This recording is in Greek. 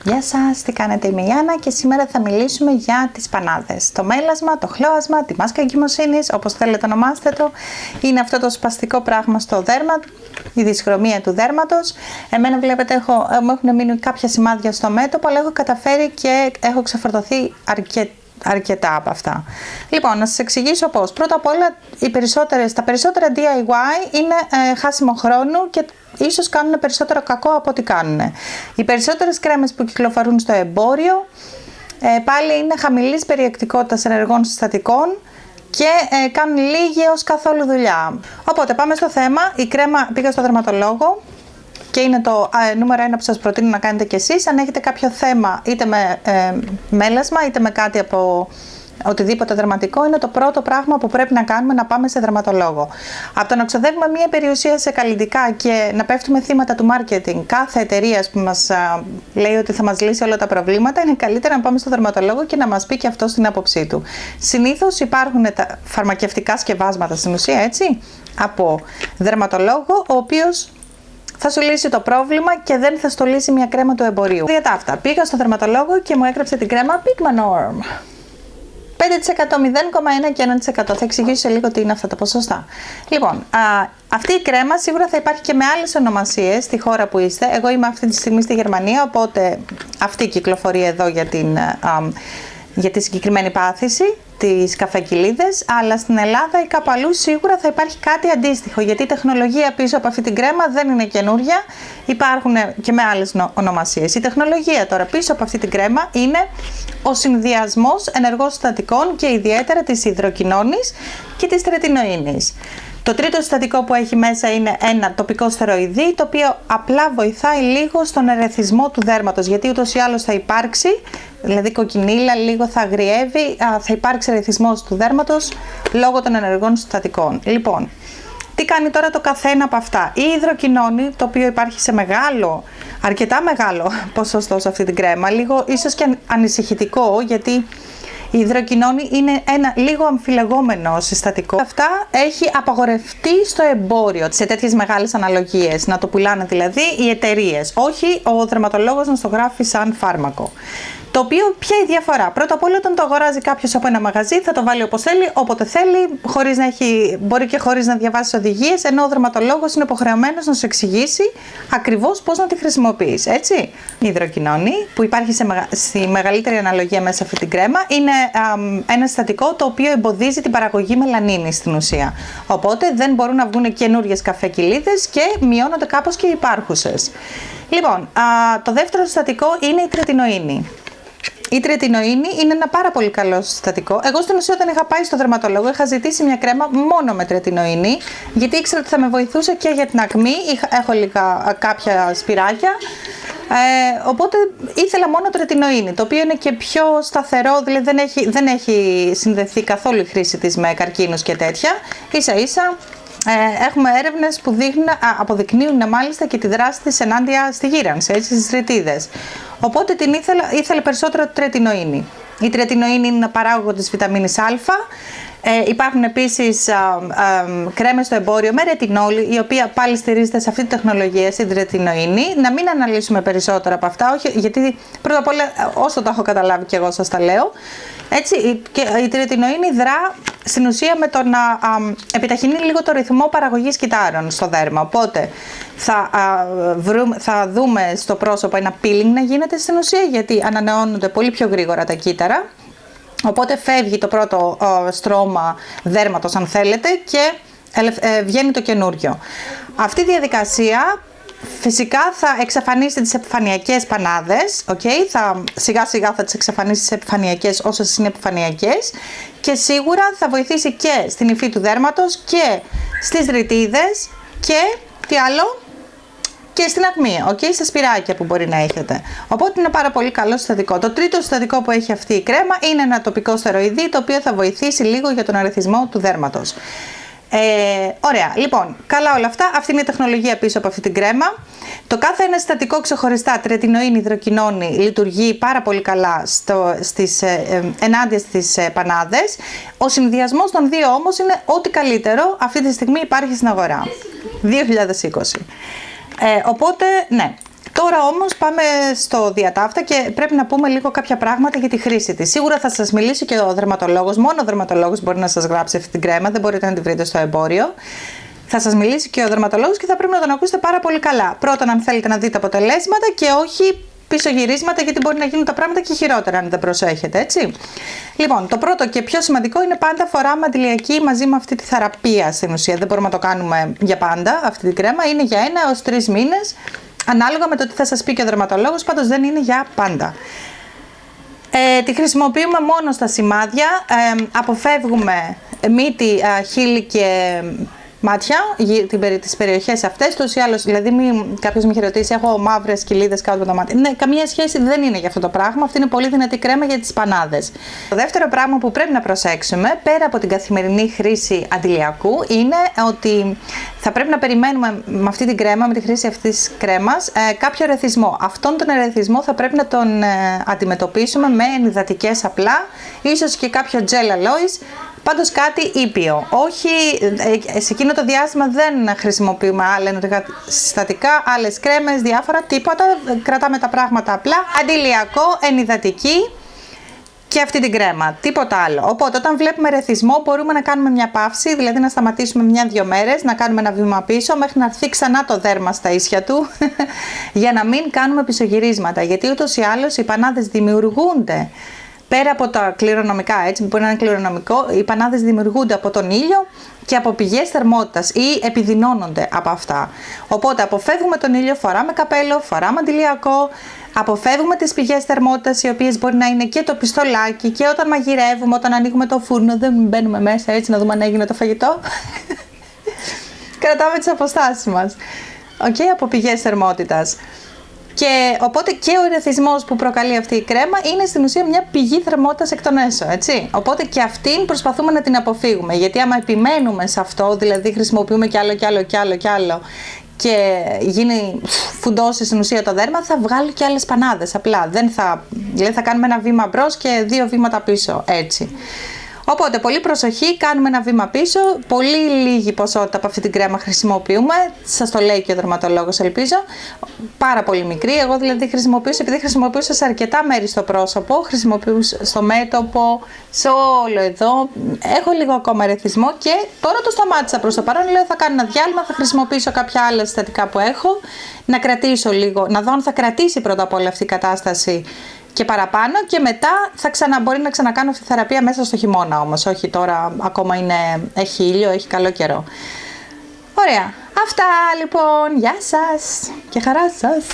Γεια σας, τι κάνετε, είμαι η Άννα και σήμερα θα μιλήσουμε για τις πανάδες. Το μέλασμα, το χλώασμα, τη μάσκα εγκυμοσύνης, όπως θέλετε ονομάστε το, είναι αυτό το σπαστικό πράγμα στο δέρμα, η δυσχρωμία του δέρματος. Εμένα βλέπετε μου έχουν μείνει κάποια σημάδια στο μέτωπο, αλλά έχω καταφέρει και έχω ξεφορτωθεί αρκετά από αυτά. Λοιπόν, να σας εξηγήσω πώς. Πρώτα απ' όλα, τα περισσότερα DIY είναι χάσιμο χρόνου και ίσως κάνουν περισσότερο κακό από ό,τι κάνουν. Οι περισσότερες κρέμες που κυκλοφορούν στο εμπόριο πάλι είναι χαμηλής περιεκτικότητας ενεργών συστατικών και κάνουν λίγη έως καθόλου δουλειά. Οπότε πάμε στο θέμα. Η κρέμα πήγα στο δερματολόγο και είναι το νούμερο 1 που σας προτείνω να κάνετε κι εσείς. Αν έχετε κάποιο θέμα είτε με μέλασμα είτε με κάτι από οτιδήποτε δερματικό, είναι το πρώτο πράγμα που πρέπει να κάνουμε, να πάμε σε δερματολόγο. Από το να ξοδεύουμε μία περιουσία σε καλλιτικά και να πέφτουμε θύματα του marketing κάθε εταιρείας που μας λέει ότι θα μας λύσει όλα τα προβλήματα, είναι καλύτερα να πάμε στο δερματολόγο και να μας πει και αυτό την άποψή του. Συνήθως υπάρχουν τα φαρμακευτικά σκευάσματα στην ουσία, έτσι, από δερματολόγο, ο οποίος θα σου λύσει το πρόβλημα και δεν θα στο λύσει μια κρέμα του εμπορίου. Για τα αυτά, πήγα στο δερματολόγο και μου έγραψε την κρέμα Pigman Orm. 5%, 0,1 και 1%. Θα εξηγήσω σε λίγο τι είναι αυτά τα ποσοστά. Λοιπόν, αυτή η κρέμα σίγουρα θα υπάρχει και με άλλες ονομασίες στη χώρα που είστε. Εγώ είμαι αυτή τη στιγμή στη Γερμανία, οπότε αυτή κυκλοφορεί εδώ για τη συγκεκριμένη πάθηση, τις καφεκιλίδες, αλλά στην Ελλάδα ή κάπου αλλού σίγουρα θα υπάρχει κάτι αντίστοιχο, γιατί η τεχνολογία πίσω από αυτή την κρέμα δεν είναι καινούρια, υπάρχουν και με άλλες ονομασίες. Η τεχνολογία τώρα πίσω από αυτή την κρέμα είναι ο συνδυασμός ενεργών συστατικών και ιδιαίτερα της υδροκοινώνης και της τρετινοίνης. Το τρίτο συστατικό που έχει μέσα είναι ένα τοπικό στεροειδή, το οποίο απλά βοηθάει λίγο στον ερεθισμό του δέρματος, γιατί ούτως ή άλλως θα υπάρξει, δηλαδή κοκκινίλα, λίγο θα αγριεύει, θα υπάρξει ερεθισμός του δέρματος λόγω των ενεργών συστατικών. Λοιπόν, τι κάνει τώρα το καθένα από αυτά? Η υδροκοινώνη, το οποίο υπάρχει σε αρκετά μεγάλο ποσοστό σε αυτή την κρέμα, λίγο ίσως και ανησυχητικό, γιατί η υδροκοινώνη είναι ένα λίγο αμφιλεγόμενο συστατικό. Αυτά έχει απαγορευτεί στο εμπόριο σε τέτοιες μεγάλες αναλογίες, να το πουλάνε δηλαδή οι εταιρείες, όχι ο δερματολόγος να στο γράφει σαν φάρμακο. Το οποίο, ποια είναι η διαφορά? Πρώτα απ' όλα, όταν το αγοράζει κάποιος από ένα μαγαζί, θα το βάλει όπως θέλει, όποτε θέλει, μπορεί και χωρίς να διαβάσει οδηγίες, ενώ ο δερματολόγος είναι υποχρεωμένος να σου εξηγήσει ακριβώς πώς να τη χρησιμοποιείς. Έτσι. Η υδροκοινώνη, που υπάρχει στη μεγαλύτερη αναλογία μέσα σε αυτή την κρέμα, είναι ένα συστατικό το οποίο εμποδίζει την παραγωγή μελανίνης στην ουσία. Οπότε δεν μπορούν να βγουν καινούριες καφεκιλίδες και μειώνονται κάπως και οι υπάρχουσες. Λοιπόν, το δεύτερο συστατικό είναι η τρετινοίνη. Η τρετινοίνη είναι ένα πάρα πολύ καλό συστατικό. Εγώ στην ουσία, όταν είχα πάει στο δερματολόγο, είχα ζητήσει μια κρέμα μόνο με τρετινοίνη, γιατί ήξερα ότι θα με βοηθούσε και για την ακμή. Έχω κάποια σπυράκια. Οπότε ήθελα μόνο τρετινοίνη, το οποίο είναι και πιο σταθερό, δηλαδή δεν έχει συνδεθεί καθόλου η χρήση της με καρκίνους και τέτοια. Ίσα ίσα έχουμε έρευνες που αποδεικνύουν μάλιστα και τη δράση της ενάντια στη γύρανση, έτσι, στις ρητίδες. Οπότε ήθελε περισσότερο τρετινοίνη. Η τρετινοίνη είναι ένα παράγωγο της βιταμίνης Α. Υπάρχουν επίσης κρέμες στο εμπόριο με ρετινόλη, η οποία πάλι στηρίζεται σε αυτή τη τεχνολογία, στην τρετινοίνη. Να μην αναλύσουμε περισσότερα από αυτά, όχι, γιατί πρώτα απ' όλα, όσο το έχω καταλάβει και εγώ σας τα λέω. Έτσι, και η τρετινοίνη δρά στην ουσία με το να επιταχυνεί λίγο το ρυθμό παραγωγής κυττάρων στο δέρμα. Οπότε θα δούμε στο πρόσωπο ένα peeling να γίνεται στην ουσία, γιατί ανανεώνονται πολύ πιο γρήγορα τα κύτταρα. Οπότε φεύγει το πρώτο στρώμα δέρματος, αν θέλετε, και βγαίνει το καινούριο. Αυτή η διαδικασία φυσικά θα εξαφανίσει τις επιφανειακές πανάδες, σιγά σιγά θα τις εξαφανίσει τις επιφανειακές όσες είναι επιφανειακές, και σίγουρα θα βοηθήσει και στην υφή του δέρματος και στις ρητίδες και τι άλλο? Και στην ακμή, στα σπυράκια που μπορεί να έχετε. Οπότε είναι πάρα πολύ καλό συστατικό. Το τρίτο συστατικό που έχει αυτή η κρέμα είναι ένα τοπικό στεροειδή, το οποίο θα βοηθήσει λίγο για τον ερεθισμό του δέρματος. Ωραία, λοιπόν, καλά όλα αυτά. Αυτή είναι η τεχνολογία πίσω από αυτή την κρέμα. Το κάθε ένα συστατικό ξεχωριστά, τρετινοίνη, υδροκοινώνη, λειτουργεί πάρα πολύ καλά ενάντια στις πανάδες. Ο συνδυασμός των δύο όμως είναι ό,τι καλύτερο αυτή τη στιγμή υπάρχει στην αγορά. 2020. Οπότε, ναι. Τώρα όμως πάμε στο διατάφτα και πρέπει να πούμε λίγο κάποια πράγματα για τη χρήση της. Σίγουρα θα σας μιλήσει και ο δερματολόγος, μόνο ο δερματολόγος μπορεί να σας γράψει αυτή την κρέμα, δεν μπορείτε να τη βρείτε στο εμπόριο. Θα σας μιλήσει και ο δερματολόγος και θα πρέπει να τον ακούσετε πάρα πολύ καλά. Πρώτον, αν θέλετε να δείτε αποτελέσματα και όχι πίσω γυρίσματα, γιατί μπορεί να γίνουν τα πράγματα και χειρότερα αν δεν προσέχετε, έτσι. Λοιπόν, το πρώτο και πιο σημαντικό είναι πάντα φοράμε αντιλιακή μαζί με αυτή τη θεραπεία στην ουσία. Δεν μπορούμε να το κάνουμε για πάντα αυτή την κρέμα, είναι για 1 έως 3 μήνες, ανάλογα με το τι θα σας πει και ο δερματολόγος, πάντως δεν είναι για πάντα. Τη χρησιμοποιούμε μόνο στα σημάδια, αποφεύγουμε μύτη, χείλη και μάτια, τις περιοχές αυτές, τους ή άλλως, δηλαδή κάποιος με έχει ρωτήσει, έχω μαύρες κοιλίδες κάτω από τα μάτια. Ναι, καμία σχέση δεν είναι για αυτό το πράγμα, αυτή είναι πολύ δυνατή κρέμα για τις πανάδες. Το δεύτερο πράγμα που πρέπει να προσέξουμε, πέρα από την καθημερινή χρήση αντιλιακού, είναι ότι θα πρέπει να περιμένουμε με αυτή την κρέμα, με τη χρήση αυτής της κρέμας, κάποιο ερεθισμό. Αυτόν τον ερεθισμό θα πρέπει να τον αντιμετωπίσουμε με ενυδατικές απλά, ίσως και κάποιο gel alloys. Πάντως κάτι ήπιο. Όχι, σε εκείνο το διάστημα δεν χρησιμοποιούμε άλλα ενεργά συστατικά, άλλες κρέμες, διάφορα, τίποτα. Κρατάμε τα πράγματα απλά. Αντιλιακό, ενυδατική και αυτή την κρέμα. Τίποτα άλλο. Οπότε όταν βλέπουμε ερεθισμό μπορούμε να κάνουμε μια παύση, δηλαδή να σταματήσουμε 1-2 μέρες, να κάνουμε ένα βήμα πίσω μέχρι να έρθει ξανά το δέρμα στα ίσια του για να μην κάνουμε πισωγυρίσματα. Γιατί ούτως ή άλλως οι πανάδες δημιουργούνται. Πέρα από τα κληρονομικά, έτσι, μπορεί να είναι κληρονομικό, οι πανάδες δημιουργούνται από τον ήλιο και από πηγές θερμότητας ή επιδεινώνονται από αυτά. Οπότε αποφεύγουμε τον ήλιο, φοράμε καπέλο, φοράμε αντιλιακό, αποφεύγουμε τις πηγές θερμότητας, οι οποίες μπορεί να είναι και το πιστολάκι και όταν μαγειρεύουμε, όταν ανοίγουμε το φούρνο, δεν μπαίνουμε μέσα έτσι να δούμε αν έγινε το φαγητό. Κρατάμε τις αποστάσεις μας. Από πηγές θερμότητας. Και οπότε και ο ερεθισμός που προκαλεί αυτή η κρέμα είναι στην ουσία μια πηγή θερμότητας εκ των έσω, έτσι. Οπότε και αυτήν προσπαθούμε να την αποφύγουμε, γιατί άμα επιμένουμε σε αυτό, δηλαδή χρησιμοποιούμε κι άλλο και γίνει φουντώσει στην ουσία το δέρμα, θα βγάλει και άλλες πανάδες, απλά. Δηλαδή θα κάνουμε ένα βήμα μπρος και 2 βήματα πίσω, έτσι. Οπότε πολύ προσοχή, κάνουμε ένα βήμα πίσω, πολύ λίγη ποσότητα από αυτή την κρέμα χρησιμοποιούμε, σας το λέει και ο δερματολόγος ελπίζω, πάρα πολύ μικρή, εγώ δηλαδή χρησιμοποιούσα, επειδή χρησιμοποιούσα σε αρκετά μέρη στο πρόσωπο, χρησιμοποιούσα στο μέτωπο, σε όλο εδώ, έχω λίγο ακόμα ερεθισμό και τώρα το σταμάτησα προς το παρόν, λέω θα κάνω ένα διάλειμμα, θα χρησιμοποιήσω κάποια άλλα συστατικά που έχω, να κρατήσω λίγο, να δω αν θα κρατήσει πρώτα απ' όλα αυτή η κατάσταση και παραπάνω και μετά μπορεί να ξανακάνω αυτή τη θεραπεία μέσα στο χειμώνα όμως, όχι τώρα ακόμα έχει ήλιο, έχει καλό καιρό. Ωραία, αυτά λοιπόν, γεια σας και χαρά σας!